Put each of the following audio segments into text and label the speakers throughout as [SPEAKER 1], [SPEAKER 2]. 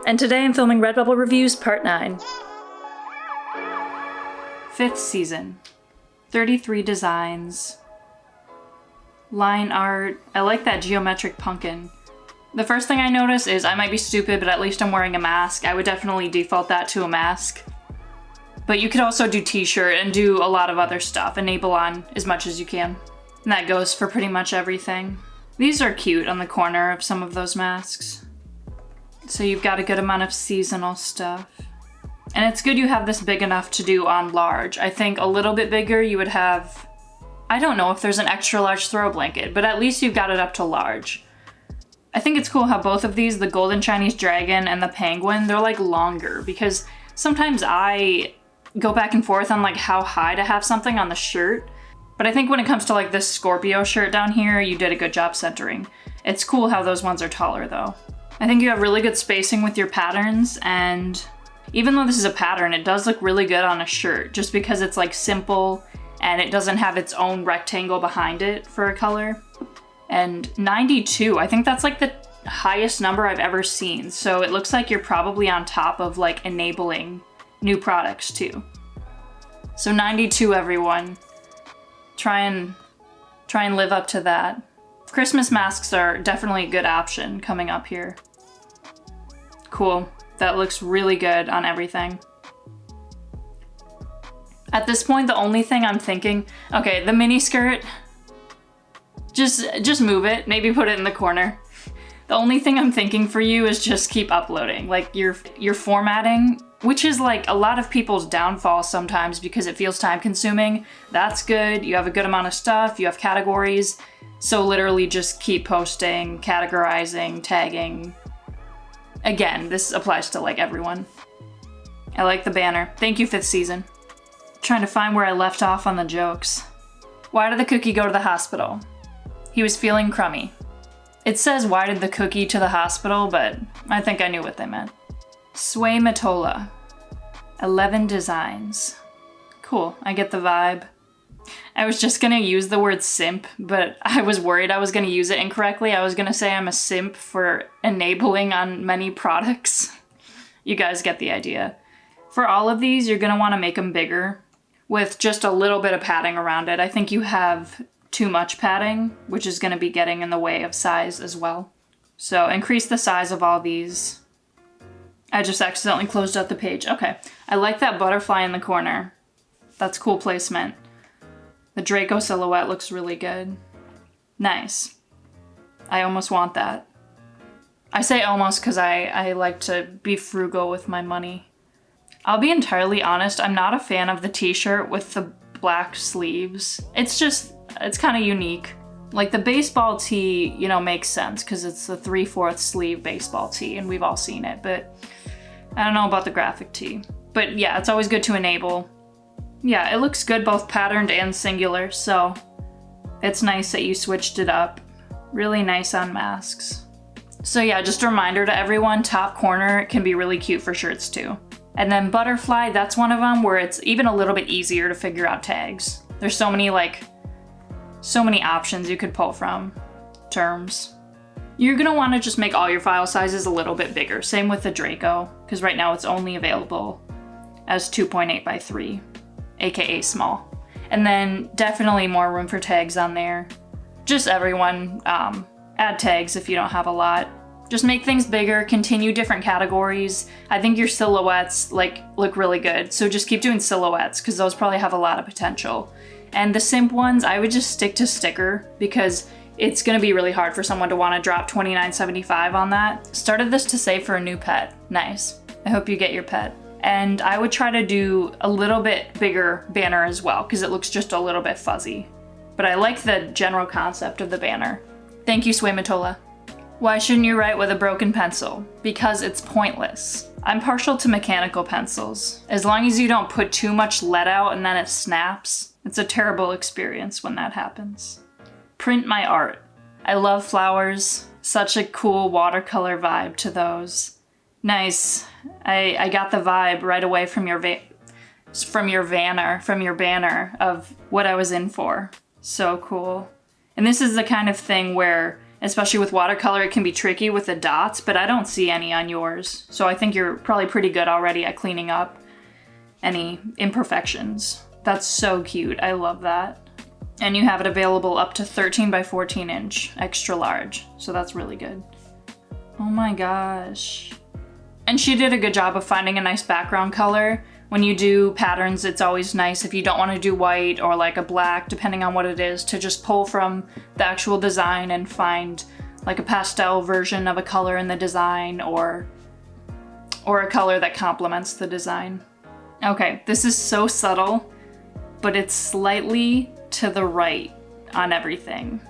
[SPEAKER 1] and today I'm filming Redbubble Reviews Part 9. 5th season. 33 designs. Line art. I like that geometric pumpkin. The first thing I notice is I might be stupid, but at least I'm wearing a mask. I would definitely default that to a mask. But you could also do t-shirt and do a lot of other stuff. Enable on as much as you can. And that goes for pretty much everything. These are cute on the corner of some of those masks. So you've got a good amount of seasonal stuff. And it's good you have this big enough to do on large. I think a little bit bigger you would have, I don't know if there's an extra large throw blanket, but at least you've got it up to large. I think it's cool how both of these, the golden Chinese dragon and the penguin, they're like longer because sometimes I go back and forth on like how high to have something on the shirt. But I think when it comes to like this Scorpio shirt down here, you did a good job centering. It's cool how those ones are taller though. I think you have really good spacing with your patterns, and even though this is a pattern, it does look really good on a shirt just because it's like simple and it doesn't have its own rectangle behind it for a color. And 92, I think that's like the highest number I've ever seen. So it looks like you're probably on top of like enabling new products too. So 92, everyone. Try and live up to that. Christmas masks are definitely a good option coming up here. Cool. That looks really good on everything. At this point, the only thing I'm thinking, okay, the mini skirt, just move it, maybe put it in the corner. The only thing I'm thinking for you is just keep uploading. Like your formatting, which is like a lot of people's downfall sometimes because it feels time consuming. That's good. You have a good amount of stuff. You have categories. So literally just keep posting, categorizing, tagging. Again, this applies to like everyone. I like the banner. Thank you, 5th season. Trying to find where I left off on the jokes. Why did the cookie go to the hospital? He was feeling crummy. It says why did the cookie to the hospital, but I think I knew what they meant. Sway Matola. 11 designs. Cool, I get the vibe. I was just gonna use the word simp, but I was worried I was gonna use it incorrectly. I was gonna say I'm a simp for enabling on many products. You guys get the idea. For all of these, you're gonna wanna make them bigger with just a little bit of padding around it. I think you have too much padding, which is gonna be getting in the way of size as well. So increase the size of all these. I just accidentally closed out the page. Okay, I like that butterfly in the corner. That's cool placement. The Draco silhouette looks really good. Nice. I almost want that. I say almost because I like to be frugal with my money. I'll be entirely honest, I'm not a fan of the t-shirt with the black sleeves. It's kind of unique. Like the baseball tee, you know, makes sense because it's the 3/4 sleeve baseball tee and we've all seen it, but I don't know about the graphic tee. But yeah, it's always good to enable. Yeah, it looks good both patterned and singular, so it's nice that you switched it up. Really nice on masks. So yeah, just a reminder to everyone, top corner can be really cute for shirts too. And then butterfly, that's one of them where it's even a little bit easier to figure out tags. There's so many options you could pull from. Terms. You're gonna wanna just make all your file sizes a little bit bigger. Same with the Draco, because right now it's only available as 2.8 by 3. AKA small. And then definitely more room for tags on there. Just everyone, add tags if you don't have a lot. Just make things bigger, continue different categories. I think your silhouettes look really good. So just keep doing silhouettes because those probably have a lot of potential. And the simp ones, I would just stick to sticker because it's gonna be really hard for someone to wanna drop $29.75 on that. Started this to save for a new pet. Nice. I hope you get your pet. And I would try to do a little bit bigger banner as well because it looks just a little bit fuzzy. But I like the general concept of the banner. Thank you, Sway Matola. Why shouldn't you write with a broken pencil? Because it's pointless. I'm partial to mechanical pencils. As long as you don't put too much lead out and then it snaps, it's a terrible experience when that happens. Print my art. I love flowers. Such a cool watercolor vibe to those. Nice. I got the vibe right away from your banner of what I was in for. So cool. And this is the kind of thing where Especially with watercolor, it can be tricky with the dots, but I don't see any on yours. So I think you're probably pretty good already at cleaning up any imperfections. That's so cute. I love that. And you have it available up to 13 by 14 inch, extra large. So that's really good. Oh my gosh. And she did a good job of finding a nice background color. When you do patterns, it's always nice if you don't want to do white or like a black, depending on what it is, to just pull from the actual design and find like a pastel version of a color in the design or a color that complements the design. Okay, this is so subtle, but it's slightly to the right on everything.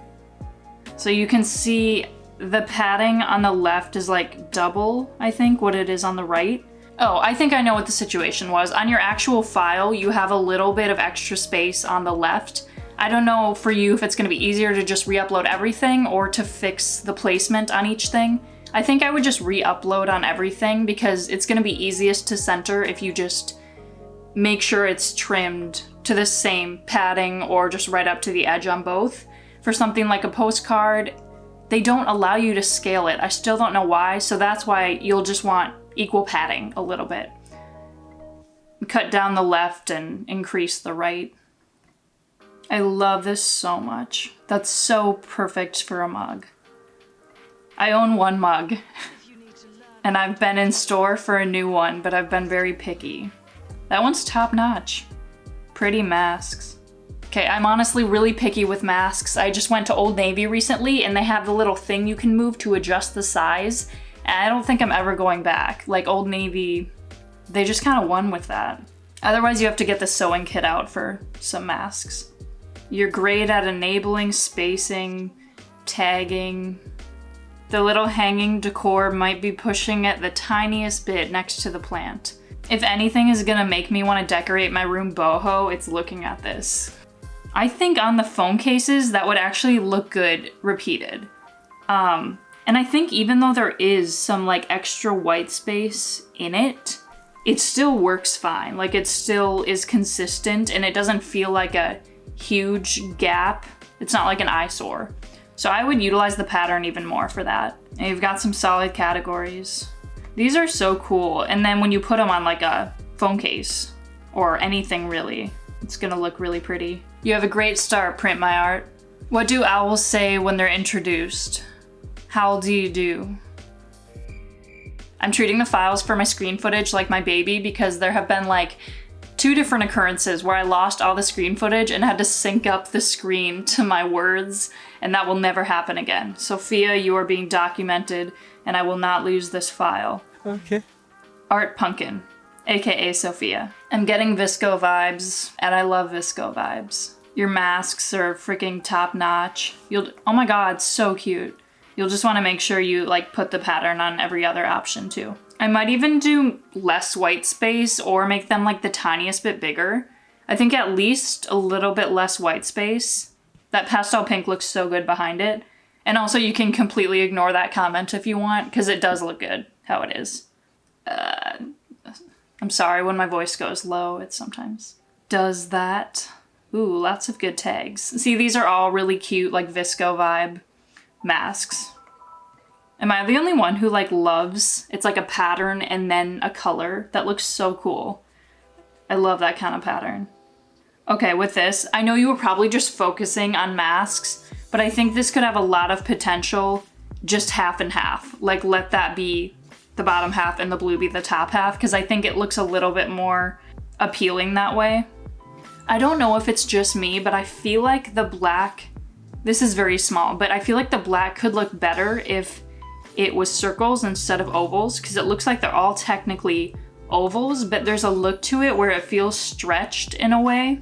[SPEAKER 1] So you can see the padding on the left is like double, I think, what it is on the right. Oh, I think I know what the situation was. On your actual file, you have a little bit of extra space on the left. I don't know for you if it's gonna be easier to just re-upload everything or to fix the placement on each thing. I think I would just re-upload on everything because it's gonna be easiest to center if you just make sure it's trimmed to the same padding or just right up to the edge on both. For something like a postcard, they don't allow you to scale it. I still don't know why, so that's why you'll just want equal padding a little bit. Cut down the left and increase the right. I love this so much. That's so perfect for a mug. I own one mug, and I've been in store for a new one, but I've been very picky. That one's top notch. Pretty masks. Okay, I'm honestly really picky with masks. I just went to Old Navy recently and they have the little thing you can move to adjust the size. And I don't think I'm ever going back. Like Old Navy, they just kind of won with that. Otherwise you have to get the sewing kit out for some masks. You're great at enabling spacing, tagging. The little hanging decor might be pushing it the tiniest bit next to the plant. If anything is gonna make me want to decorate my room boho, it's looking at this. I think on the phone cases that would actually look good repeated. And I think even though there is some like extra white space in it, it still works fine. Like it still is consistent and it doesn't feel like a huge gap. It's not like an eyesore. So I would utilize the pattern even more for that. And you've got some solid categories. These are so cool. And then when you put them on like a phone case or anything really, it's gonna look really pretty. You have a great start, Print My Art. What do owls say when they're introduced? How do you do? I'm treating the files for my screen footage like my baby because there have been like 2 different occurrences where I lost all the screen footage and had to sync up the screen to my words, and that will never happen again. Sophia, you are being documented and I will not lose this file.
[SPEAKER 2] Okay.
[SPEAKER 1] Art Pumpkin, aka Sophia. I'm getting Visco vibes, and I love Visco vibes. Your masks are freaking top notch. Oh my god, so cute. You'll just want to make sure you like put the pattern on every other option too. I might even do less white space or make them like the tiniest bit bigger. I think at least a little bit less white space. That pastel pink looks so good behind it. And also you can completely ignore that comment if you want, because it does look good how it is. I'm sorry, when my voice goes low, it sometimes does that. Ooh, lots of good tags. See, these are all really cute, like Visco vibe masks. Am I the only one who like loves, it's like a pattern and then a color? That looks so cool. I love that kind of pattern. Okay, with this, I know you were probably just focusing on masks, but I think this could have a lot of potential just half and half. Like let that be the bottom half and the blue be the top half, because I think it looks a little bit more appealing that way. I don't know if it's just me, but I feel like the black, this is very small, but I feel like the black could look better if it was circles instead of ovals, because it looks like they're all technically ovals, but there's a look to it where it feels stretched in a way.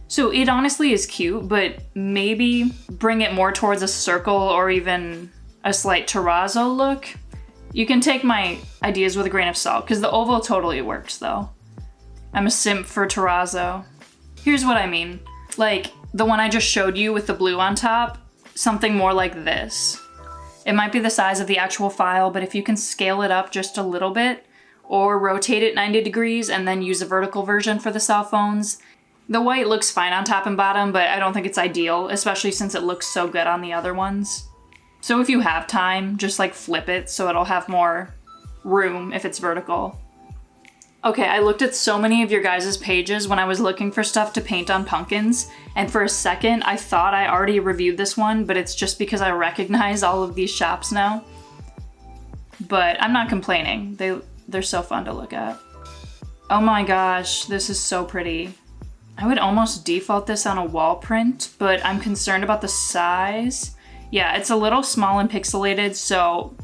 [SPEAKER 1] So it honestly is cute, but maybe bring it more towards a circle or even a slight terrazzo look. You can take my ideas with a grain of salt, because the oval totally works though. I'm a simp for terrazzo. Here's what I mean. Like the one I just showed you with the blue on top, something more like this. It might be the size of the actual file, but if you can scale it up just a little bit or rotate it 90 degrees and then use a vertical version for the cell phones, the white looks fine on top and bottom, but I don't think it's ideal, especially since it looks so good on the other ones. So if you have time, just like flip it so it'll have more room if it's vertical. Okay, I looked at so many of your guys' pages when I was looking for stuff to paint on pumpkins, and for a second I thought I already reviewed this one, but it's just because I recognize all of these shops now. But I'm not complaining. They're so fun to look at. Oh my gosh, this is so pretty. I would almost default this on a wall print, but I'm concerned about the size. Yeah, it's a little small and pixelated, so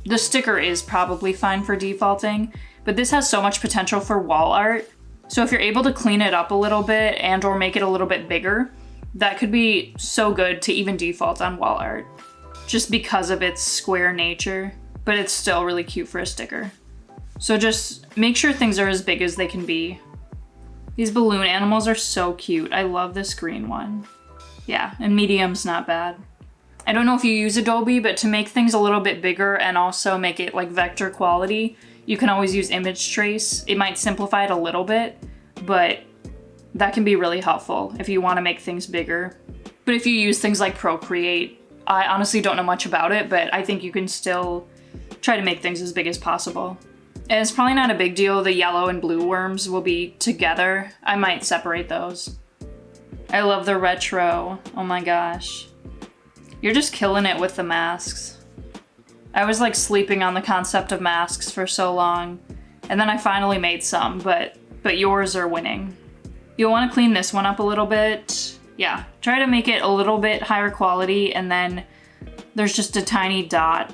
[SPEAKER 1] the sticker is probably fine for defaulting, but this has so much potential for wall art. So if you're able to clean it up a little bit and or make it a little bit bigger, that could be so good to even default on wall art, just because of its square nature, but it's still really cute for a sticker. So just make sure things are as big as they can be. These balloon animals are so cute. I love this green one. Yeah, and medium's not bad. I don't know if you use Adobe, but to make things a little bit bigger and also make it like vector quality, you can always use image trace. It might simplify it a little bit, but that can be really helpful if you want to make things bigger. But if you use things like Procreate, I honestly don't know much about it, but I think you can still try to make things as big as possible. And it's probably not a big deal. The yellow and blue worms will be together. I might separate those. I love the retro. Oh my gosh. You're just killing it with the masks. I was like sleeping on the concept of masks for so long, and then I finally made some, but yours are winning. You'll want to clean this one up a little bit. Yeah, try to make it a little bit higher quality, and then there's just a tiny dot,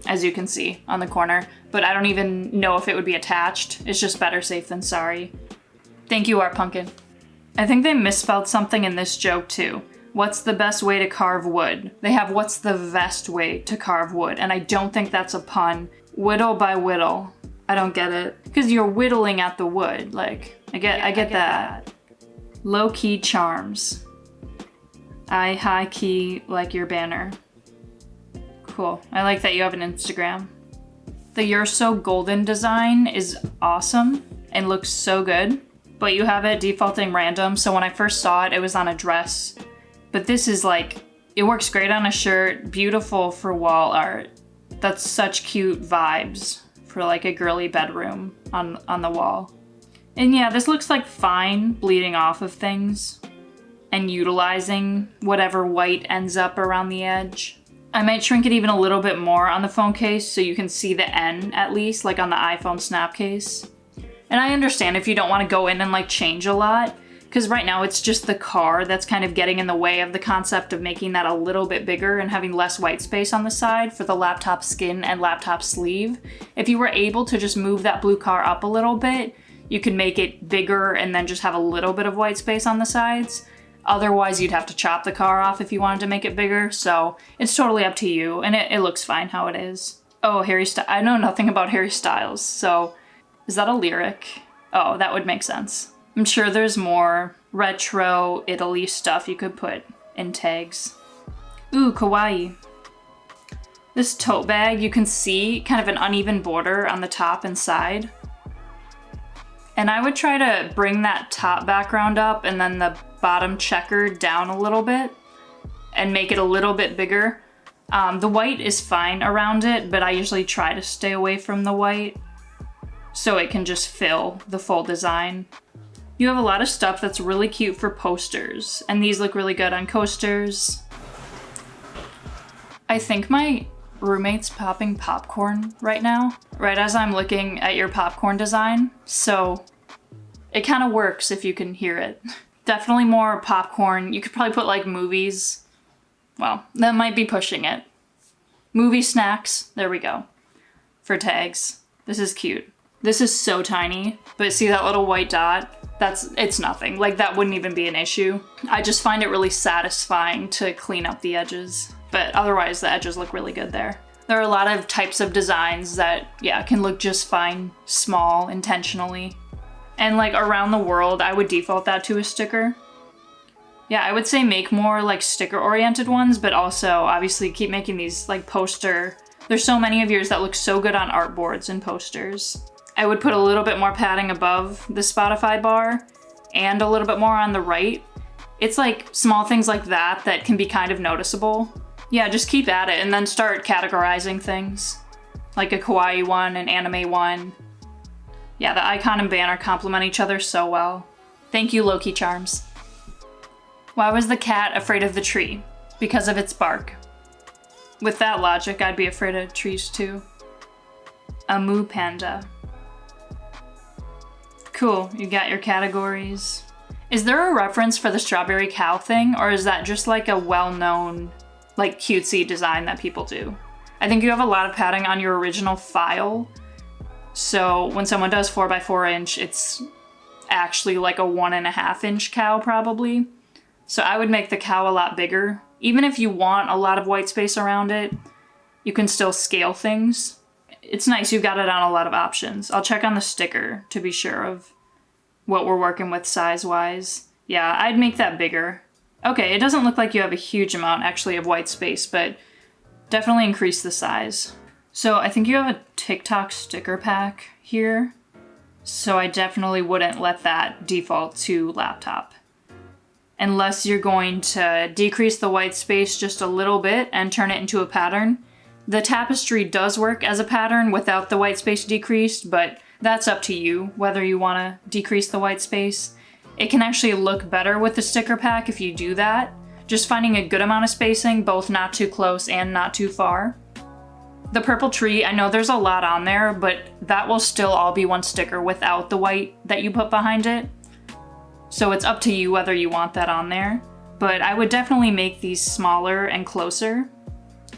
[SPEAKER 1] as you can see, on the corner, but I don't even know if it would be attached. It's just better safe than sorry. Thank you, Art Pumpkin. I think they misspelled something in this joke too. What's the best way to carve wood? They have what's the best way to carve wood, and I don't think that's a pun. Whittle by whittle. I don't get it. Because you're whittling at the wood. Like, I get that. Low-key charms. I high-key like your banner. Cool. I like that you have an Instagram. The You're So Golden design is awesome and looks so good, but you have it defaulting random, so when I first saw it, it was on a dress. But this is like, it works great on a shirt, beautiful for wall art. That's such cute vibes for like a girly bedroom on the wall. And yeah, this looks like fine bleeding off of things and utilizing whatever white ends up around the edge. I might shrink it even a little bit more on the phone case so you can see the N at least, like on the iPhone snap case. And I understand if you don't want to go in and like change a lot, because right now it's just the car that's kind of getting in the way of the concept of making that a little bit bigger and having less white space on the side for the laptop skin and laptop sleeve. If you were able to just move that blue car up a little bit, you could make it bigger and then just have a little bit of white space on the sides. Otherwise, you'd have to chop the car off if you wanted to make it bigger, so it's totally up to you, and it looks fine how it is. Oh, Harry Styles. I know nothing about Harry Styles, so is that a lyric? Oh, that would make sense. I'm sure there's more retro Italy stuff you could put in tags. Ooh, kawaii. This tote bag, you can see kind of an uneven border on the top and side. And I would try to bring that top background up and then the bottom checker down a little bit and make it a little bit bigger. The white is fine around it, but I usually try to stay away from the white so it can just fill the full design. You have a lot of stuff that's really cute for posters, and these look really good on coasters. I think my roommate's popping popcorn right now, right as I'm looking at your popcorn design, so it kind of works if you can hear it. Definitely more popcorn. You could probably put like movies. Well, that might be pushing it. Movie snacks, there we go, for tags. This is cute. This is so tiny, but see that little white dot? It's nothing. Like that wouldn't even be an issue. I just find it really satisfying to clean up the edges, but otherwise the edges look really good there. There are a lot of types of designs that, yeah, can look just fine, small, intentionally. And like around the world, I would default that to a sticker. Yeah, I would say make more like sticker oriented ones, but also obviously keep making these like poster. There's so many of yours that look so good on artboards and posters. I would put a little bit more padding above the Spotify bar and a little bit more on the right. It's like small things like that that can be kind of noticeable. Yeah, just keep at it and then start categorizing things. Like a kawaii one, an anime one. Yeah, the icon and banner complement each other so well. Thank you, Loki Charms. Why was the cat afraid of the tree? Because of its bark. With that logic, I'd be afraid of trees too. A moo panda. Cool, you got your categories. Is there a reference for the strawberry cow thing, or is that just like a well-known, like cutesy design that people do? I think you have a lot of padding on your original file, so when someone does 4x4 inch, it's actually like a 1.5 inch cow probably. So I would make the cow a lot bigger. Even if you want a lot of white space around it, you can still scale things. It's nice you've got it on a lot of options. I'll check on the sticker to be sure of what we're working with size-wise. Yeah, I'd make that bigger. Okay, it doesn't look like you have a huge amount actually of white space, but definitely increase the size. So I think you have a TikTok sticker pack here. So I definitely wouldn't let that default to laptop. Unless you're going to decrease the white space just a little bit and turn it into a pattern. The tapestry does work as a pattern without the white space decreased, but that's up to you whether you want to decrease the white space. It can actually look better with the sticker pack if you do that. Just finding a good amount of spacing, both not too close and not too far. The purple tree, I know there's a lot on there, but that will still all be one sticker without the white that you put behind it. So it's up to you whether you want that on there. But I would definitely make these smaller and closer.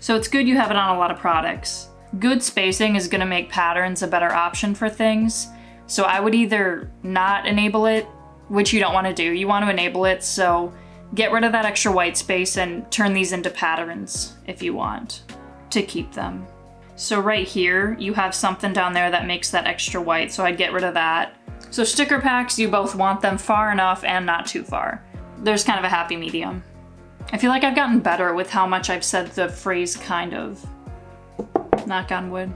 [SPEAKER 1] So it's good you have it on a lot of products. Good spacing is going to make patterns a better option for things. So I would either not enable it, which you don't want to do. You want to enable it, so get rid of that extra white space and turn these into patterns if you want to keep them. So right here, you have something down there that makes that extra white, so I'd get rid of that. So sticker packs, you both want them far enough and not too far. There's kind of a happy medium. I feel like I've gotten better with how much I've said the phrase kind of. Knock on wood.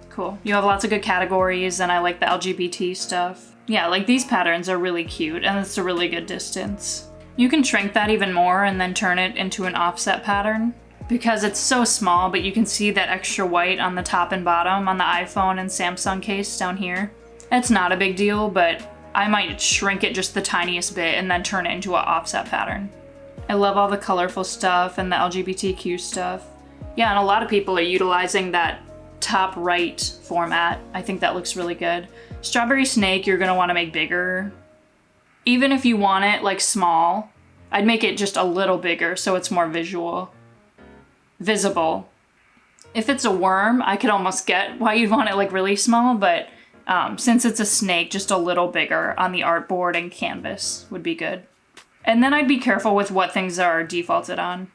[SPEAKER 1] Cool. You have lots of good categories, and I like the LGBT stuff. Yeah, like these patterns are really cute, and it's a really good distance. You can shrink that even more and then turn it into an offset pattern. Because it's so small, but you can see that extra white on the top and bottom on the iPhone and Samsung case down here. It's not a big deal, but I might shrink it just the tiniest bit and then turn it into an offset pattern. I love all the colorful stuff and the LGBTQ stuff. Yeah, and a lot of people are utilizing that top right format. I think that looks really good. Strawberry snake, you're gonna wanna make bigger. Even if you want it like small, I'd make it just a little bigger so it's more visible. If it's a worm, I could almost get why you'd want it like really small, but since it's a snake, just a little bigger on the artboard and canvas would be good. And then I'd be careful with what things are defaulted on.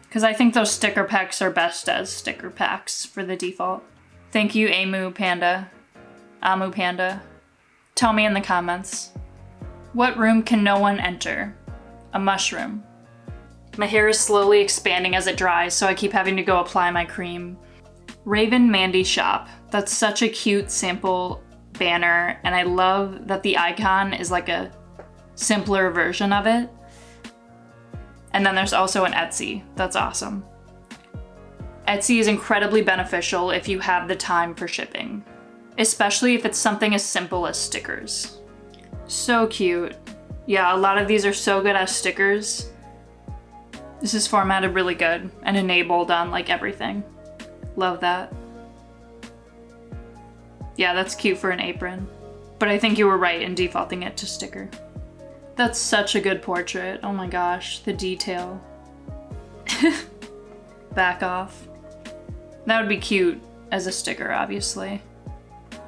[SPEAKER 1] Because I think those sticker packs are best as sticker packs for the default. Thank you, Amu Panda. Tell me in the comments. What room can no one enter? A mushroom. My hair is slowly expanding as it dries, so I keep having to go apply my cream. Raven Mandy Shop. That's such a cute sample banner, and I love that the icon is like a simpler version of it. And then there's also an Etsy. That's awesome. Etsy is incredibly beneficial if you have the time for shipping, especially if it's something as simple as stickers. So cute. Yeah, a lot of these are so good as stickers. This is formatted really good and enabled on like everything. Love that. Yeah, that's cute for an apron. But I think you were right in defaulting it to sticker. That's such a good portrait. Oh my gosh, the detail. Back off. That would be cute as a sticker, obviously.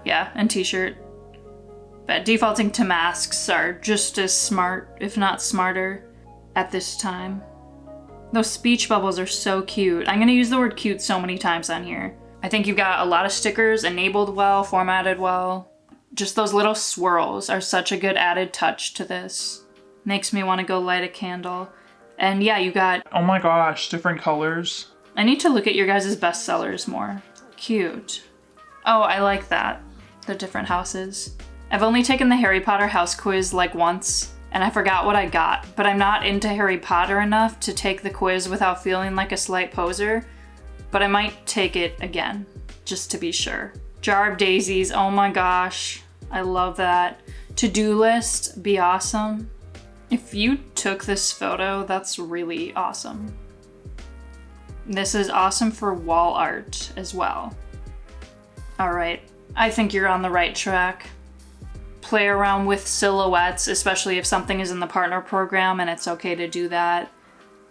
[SPEAKER 1] Yeah, and t-shirt. But defaulting to masks are just as smart, if not smarter, at this time. Those speech bubbles are so cute. I'm gonna use the word cute so many times on here. I think you've got a lot of stickers enabled well, formatted well. Just those little swirls are such a good added touch to this. Makes me want to go light a candle. And yeah, you got...
[SPEAKER 2] Oh my gosh, different colors.
[SPEAKER 1] I need to look at your guys' bestsellers more. Cute. Oh, I like that. The different houses. I've only taken the Harry Potter house quiz like once, and I forgot what I got, but I'm not into Harry Potter enough to take the quiz without feeling like a slight poser, but I might take it again, just to be sure. Jar of daisies, oh my gosh, I love that. To-do list, be awesome. If you took this photo, that's really awesome. This is awesome for wall art as well. All right, I think you're on the right track. Play around with silhouettes, especially if something is in the partner program and it's okay to do that.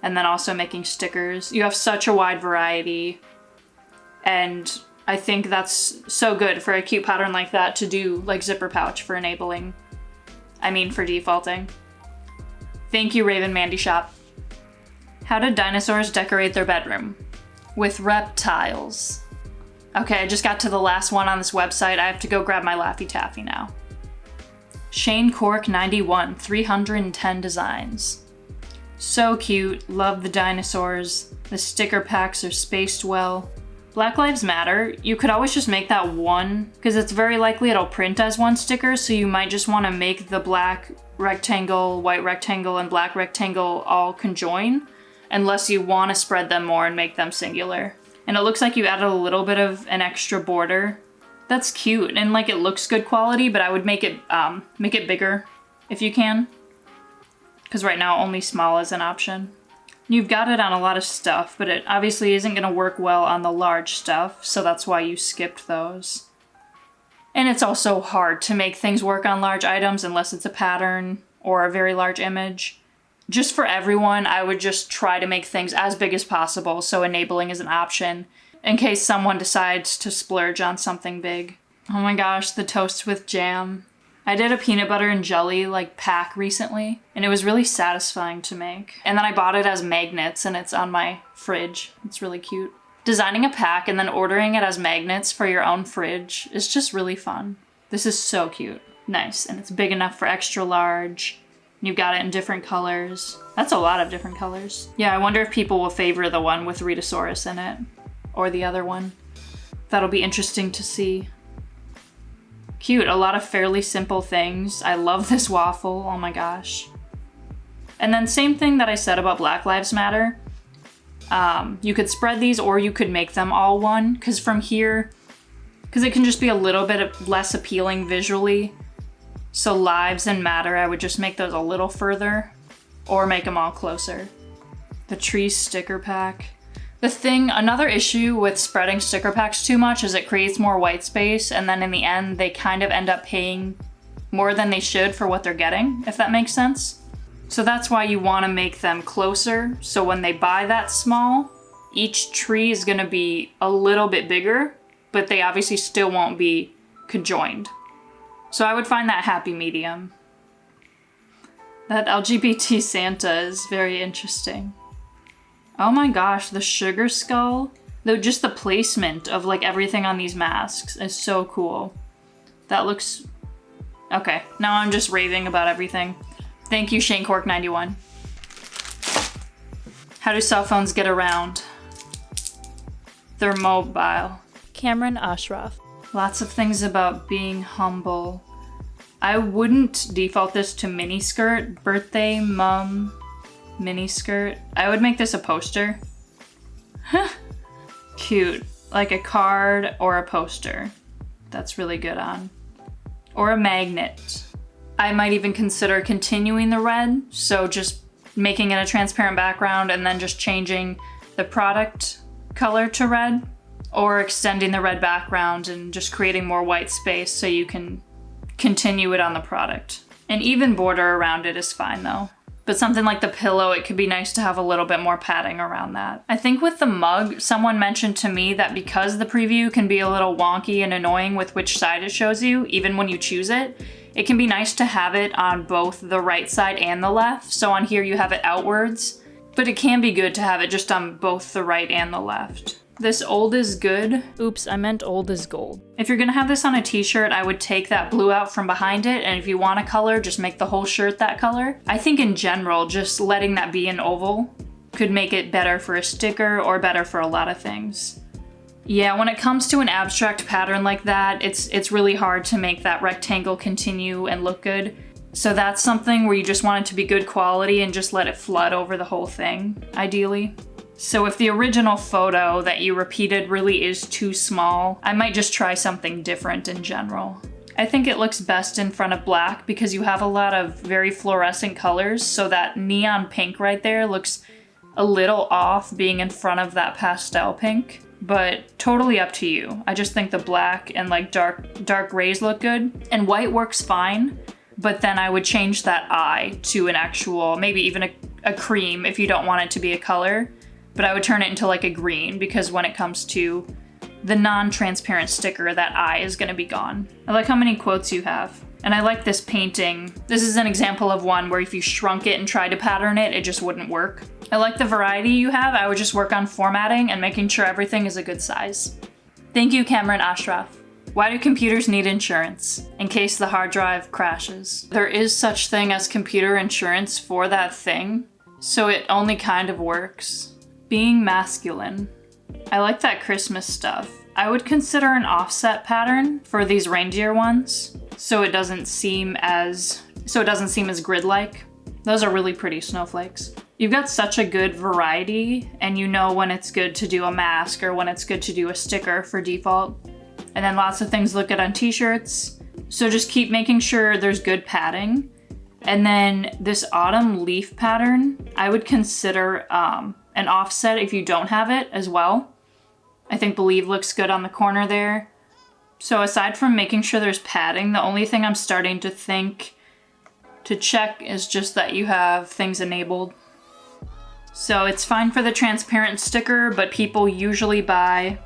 [SPEAKER 1] And then also making stickers. You have such a wide variety. And I think that's so good for a cute pattern like that to do like zipper pouch for enabling. For defaulting. Thank you, Raven Mandy Shop. How did dinosaurs decorate their bedroom? With reptiles. Okay, I just got to the last one on this website. I have to go grab my Laffy Taffy now. Shane Cork 91, 310 designs. So cute, love the dinosaurs. The sticker packs are spaced well. Black Lives Matter, you could always just make that one, because it's very likely it'll print as one sticker, so you might just want to make the black rectangle, white rectangle, and black rectangle all conjoin, unless you want to spread them more and make them singular. And it looks like you added a little bit of an extra border. That's cute, and like it looks good quality, but I would make it bigger if you can. Because right now only small is an option. You've got it on a lot of stuff, but it obviously isn't gonna work well on the large stuff, so that's why you skipped those. And it's also hard to make things work on large items unless it's a pattern or a very large image. Just for everyone, I would just try to make things as big as possible, so enabling is an option in case someone decides to splurge on something big. Oh my gosh, the toast with jam. I did a peanut butter and jelly pack recently, and it was really satisfying to make. And then I bought it as magnets, and it's on my fridge. It's really cute. Designing a pack and then ordering it as magnets for your own fridge is just really fun. This is so cute. Nice, and it's big enough for extra large. You've got it in different colors. That's a lot of different colors. Yeah, I wonder if people will favor the one with Rhedosaurus in it, or the other one. That'll be interesting to see. Cute, a lot of fairly simple things. I love this waffle, oh my gosh. And then same thing that I said about Black Lives Matter. You could spread these or you could make them all one, because from here, because it can just be a little bit less appealing visually. So lives and matter, I would just make those a little further or make them all closer. The tree sticker pack. Another issue with spreading sticker packs too much is it creates more white space, and then in the end, they kind of end up paying more than they should for what they're getting, if that makes sense. So that's why you want to make them closer, so when they buy that small, each tree is going to be a little bit bigger, but they obviously still won't be conjoined. So I would find that happy medium. That LGBT Santa is very interesting. Oh my gosh, the sugar skull. Just the placement of everything on these masks is so cool. That looks... Okay, now I'm just raving about everything. Thank you, Shane Cork 91. How do cell phones get around? They're mobile. Cameron Ashraf. Lots of things about being humble. I wouldn't default this to miniskirt. Birthday, mum, miniskirt. I would make this a poster. Cute. Like a card or a poster. That's really good on. Or a magnet. I might even consider continuing the red, so just making it a transparent background and then just changing the product color to red, or extending the red background and just creating more white space so you can continue it on the product. An even border around it is fine though. But something like the pillow, it could be nice to have a little bit more padding around that. I think with the mug, someone mentioned to me that because the preview can be a little wonky and annoying with which side it shows you, even when you choose it, it can be nice to have it on both the right side and the left. So on here you have it outwards, but it can be good to have it just on both the right and the left. This old is good. Oops, I meant old is gold. If you're gonna have this on a t-shirt, I would take that blue out from behind it, and if you want a color, just make the whole shirt that color. I think in general, just letting that be an oval could make it better for a sticker or better for a lot of things. Yeah, when it comes to an abstract pattern like that, it's really hard to make that rectangle continue and look good. So that's something where you just want it to be good quality and just let it flood over the whole thing, ideally. So if the original photo that you repeated really is too small, I might just try something different in general. I think it looks best in front of black because you have a lot of very fluorescent colors, so that neon pink right there looks a little off being in front of that pastel pink, but totally up to you. I just think the black and like dark grays look good, and white works fine, but then I would change that eye to an actual, maybe even a cream if you don't want it to be a color, but I would turn it into like a green because when it comes to the non-transparent sticker, that eye is gonna be gone. I like how many quotes you have. And I like this painting. This is an example of one where if you shrunk it and tried to pattern it, it just wouldn't work. I like the variety you have. I would just work on formatting and making sure everything is a good size. Thank you, Cameron Ashraf. Why do computers need insurance? In case the hard drive crashes. There is such thing as computer insurance for that thing, so it only kind of works. Being masculine. I like that Christmas stuff. I would consider an offset pattern for these reindeer ones, so it doesn't seem as grid-like. Those are really pretty snowflakes. You've got such a good variety, and you know when it's good to do a mask or when it's good to do a sticker for default. And then lots of things look good on t-shirts. So just keep making sure there's good padding. And then this autumn leaf pattern, I would consider an offset if you don't have it as well. I think Believe looks good on the corner there. So aside from making sure there's padding, the only thing I'm starting to think to check is just that you have things enabled. So it's fine for the transparent sticker, but people usually buy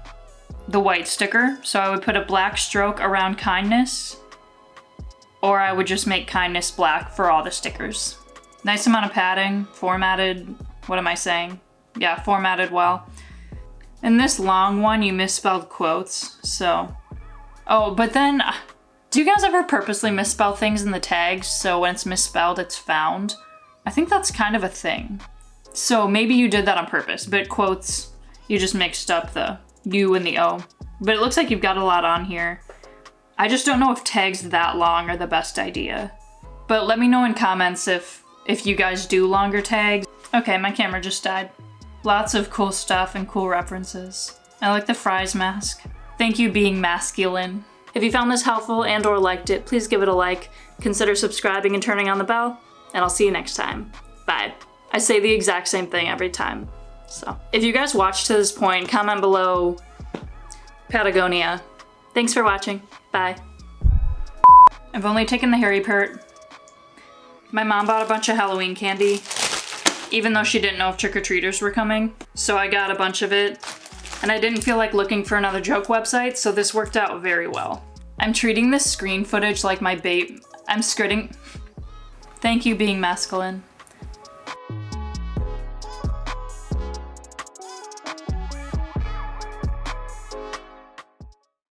[SPEAKER 1] the white sticker. So I would put a black stroke around kindness, or I would just make kindness black for all the stickers. Nice amount of padding, formatted, what am I saying? Yeah, formatted well. And this long one, you misspelled quotes, so. Oh, but then, do you guys ever purposely misspell things in the tags so when it's misspelled, it's found? I think that's kind of a thing. So maybe you did that on purpose, but quotes, you just mixed up the U and the O. But it looks like you've got a lot on here. I just don't know if tags that long are the best idea. But let me know in comments if you guys do longer tags. Okay, my camera just died. Lots of cool stuff and cool references. I like the fries mask. Thank you, being masculine. If you found this helpful and or liked it, please give it a like, consider subscribing and turning on the bell, and I'll see you next time. Bye. I say the exact same thing every time. So, if you guys watched to this point, comment below Patagonia. Thanks for watching. Bye. I've only taken the hairy part. My mom bought a bunch of Halloween candy, even though she didn't know if trick-or-treaters were coming. So I got a bunch of it, and I didn't feel like looking for another joke website, so this worked out very well. I'm treating this screen footage like my bait. I'm skirting. Thank you, being masculine.